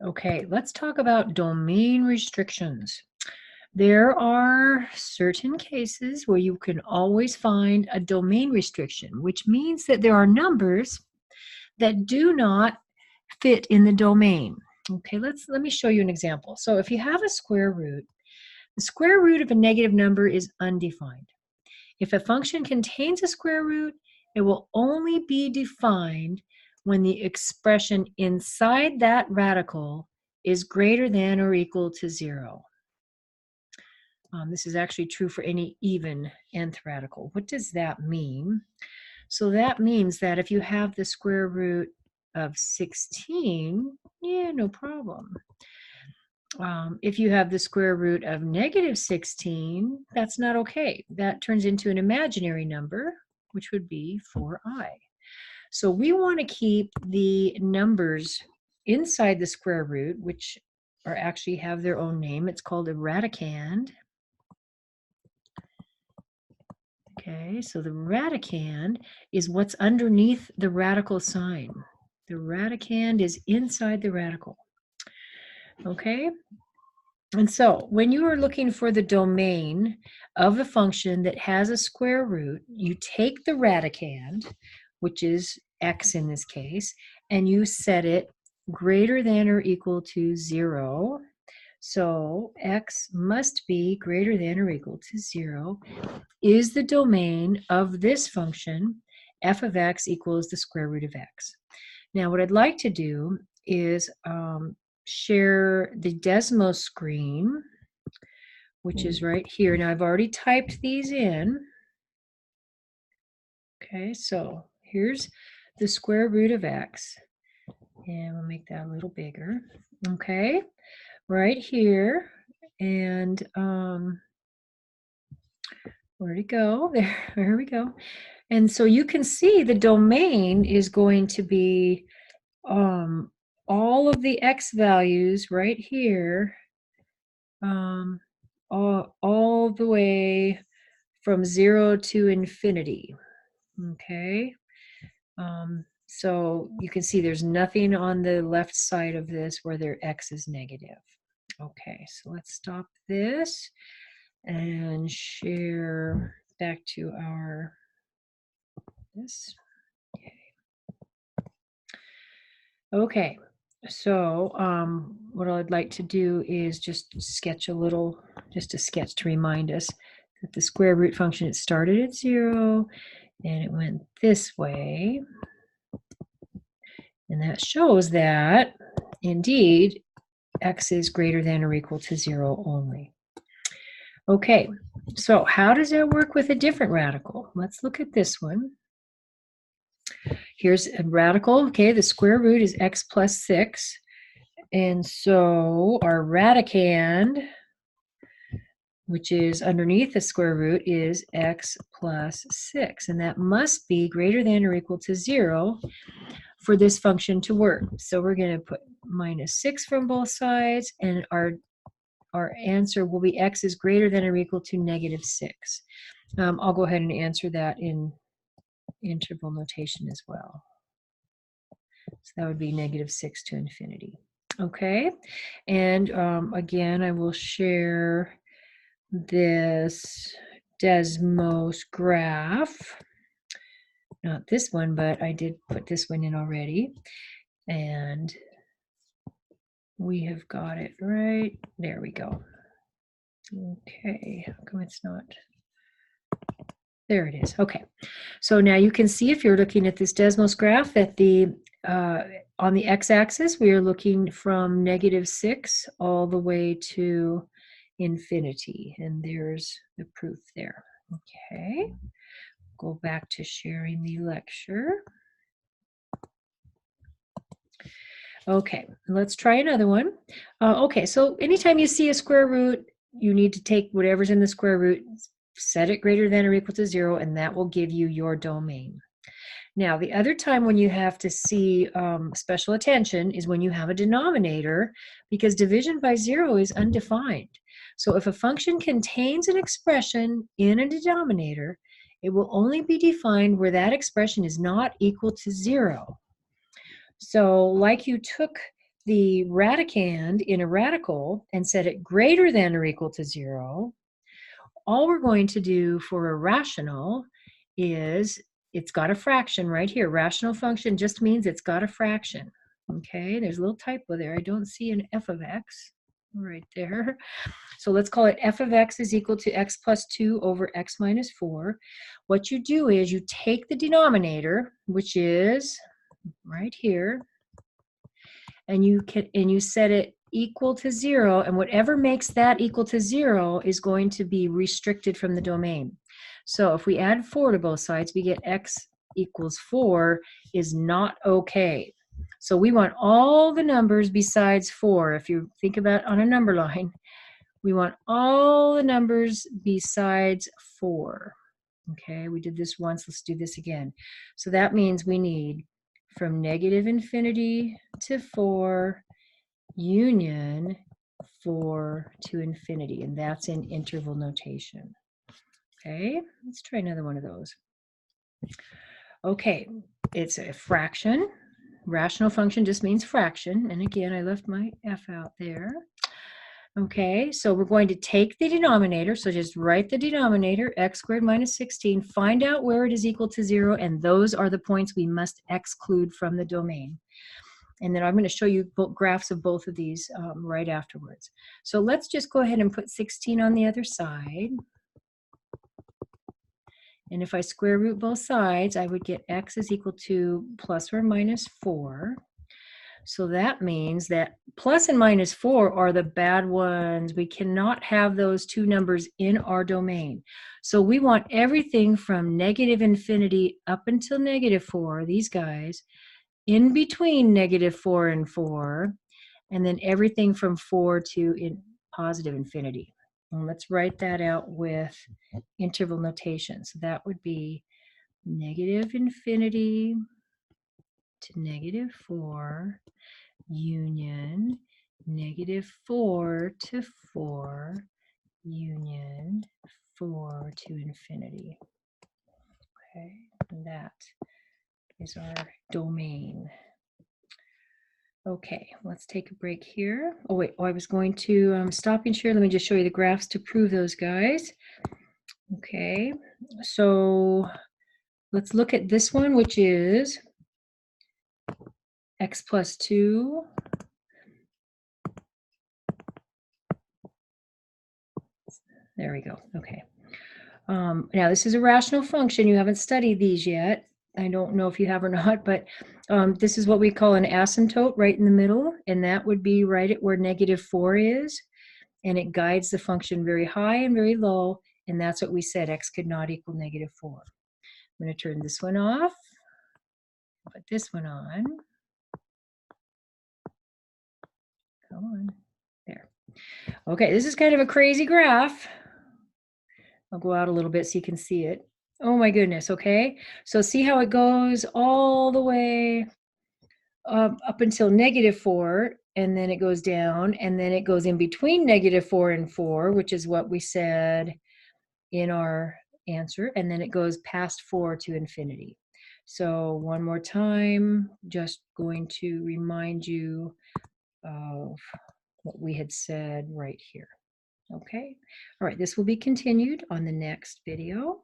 Okay, let's talk about domain restrictions. There are certain cases where you can always find a domain restriction, which means that there are numbers that do not fit in the domain. Okay, let me show you an example. So if you have a square root, the square root of a negative number is undefined. If a function contains a square root, it will only be defined when the expression inside that radical is greater than or equal to 0. This is actually true for any even nth radical. What does that mean? So that means that if you have the square root of 16, yeah, no problem. If you have the square root of negative 16, that's not okay. That turns into an imaginary number, which would be 4i. So we want to keep the numbers inside the square root, which are actually have their own name. It's called a radicand. Okay, so the radicand is what's underneath the radical sign. The radicand is inside the radical. Okay, and so when you are looking for the domain of a function that has a square root, you take the radicand, which is x in this case, and you set it greater than or equal to 0. So x must be greater than or equal to 0 is the domain of this function, f of x equals the square root of x. Now, what I'd like to do is share the Desmos screen, which is right here. Now, I've already typed these in. Okay, so here's the square root of x. And we'll make that a little bigger. Okay, right here. And where'd it go? There we go. And so you can see the domain is going to be all of the x values right here, all the way from 0 to infinity. Okay, so you can see there's nothing on the left side of this where their x is negative. Okay, so let's stop this and share back to our this. Okay, so what I'd like to do is just sketch a little, just a sketch to remind us that the square root function, it started at 0 and it went this way. And that shows that indeed x is greater than or equal to 0 only. Okay, so how does that work with a different radical? Let's look at this one. Here's a radical. Okay, the square root is x plus 6. And so our radicand, which is underneath the square root, is x plus 6. And that must be greater than or equal to 0 for this function to work. So we're going to put minus 6 from both sides, and our answer will be x is greater than or equal to negative 6. I'll go ahead and answer that in interval notation as well. So that would be negative 6 to infinity. Okay, and again, I will share this Desmos graph. Not this one, but I did put this one in already. And we have got it right. There we go. Okay, how come it's not? There it is. Okay, so now you can see if you're looking at this Desmos graph that the on the x-axis we are looking from negative 6 all the way to infinity, and there's the proof there. Okay, go back to sharing the lecture. Okay, let's try another one. Okay, so anytime you see a square root, you need to take whatever's in the square root, set it greater than or equal to 0, and that will give you your domain. Now, the other time when you have to see special attention is when you have a denominator, because division by 0 is undefined. So if a function contains an expression in a denominator, it will only be defined where that expression is not equal to 0. So like you took the radicand in a radical and set it greater than or equal to 0, all we're going to do for a rational is it's got a fraction right here. Rational function just means it's got a fraction. Okay, there's a little typo there. I don't see an f of x right there. So let's call it f of x is equal to x plus 2 over x minus 4. What you do is you take the denominator, which is right here, and you set it equal to 0, and whatever makes that equal to 0 is going to be restricted from the domain. So if we add 4 to both sides, we get x equals 4 is not okay. So we want all the numbers besides 4. If you think about on a number line, we want all the numbers besides 4. Okay, we did this once, let's do this again. So that means we need from negative infinity to 4 union 4 to infinity, and that's in interval notation. Okay, let's try another one of those. Okay, it's a fraction. Rational function just means fraction, and again, I left my f out there. Okay, so we're going to take the denominator, so just write the denominator, x squared minus 16, find out where it is equal to 0, and those are the points we must exclude from the domain. And then I'm going to show you graphs of both of these right afterwards. So let's just go ahead and put 16 on the other side. And if I square root both sides, I would get x is equal to plus or minus 4. So that means that plus and minus 4 are the bad ones. We cannot have those two numbers in our domain. So we want everything from negative infinity up until negative 4, these guys, in between negative 4 and 4, and then everything from 4 to positive infinity. And let's write that out with interval notation. So that would be negative infinity to negative 4 union negative 4 to 4 union 4 to infinity. Okay, and that is our domain. Okay, let's take a break here. Oh wait, I was going to stop and share. Let me just show you the graphs to prove those guys. Okay, so let's look at this one, which is x plus 2 there we go. Okay. Now this is a rational function. You haven't studied these yet. I don't know if you have or not, but this is what we call an asymptote right in the middle, and that would be right at where negative 4 is, and it guides the function very high and very low, and that's what we said, x could not equal negative 4. I'm going to turn this one off, put this one on. Come on, there. Okay, this is kind of a crazy graph. I'll go out a little bit so you can see it. Oh my goodness, okay? So see how it goes all the way up until negative 4, and then it goes down, and then it goes in between negative 4 and 4, which is what we said in our answer, and then it goes past 4 to infinity. So one more time, just going to remind you of what we had said right here. Okay, all right, this will be continued on the next video.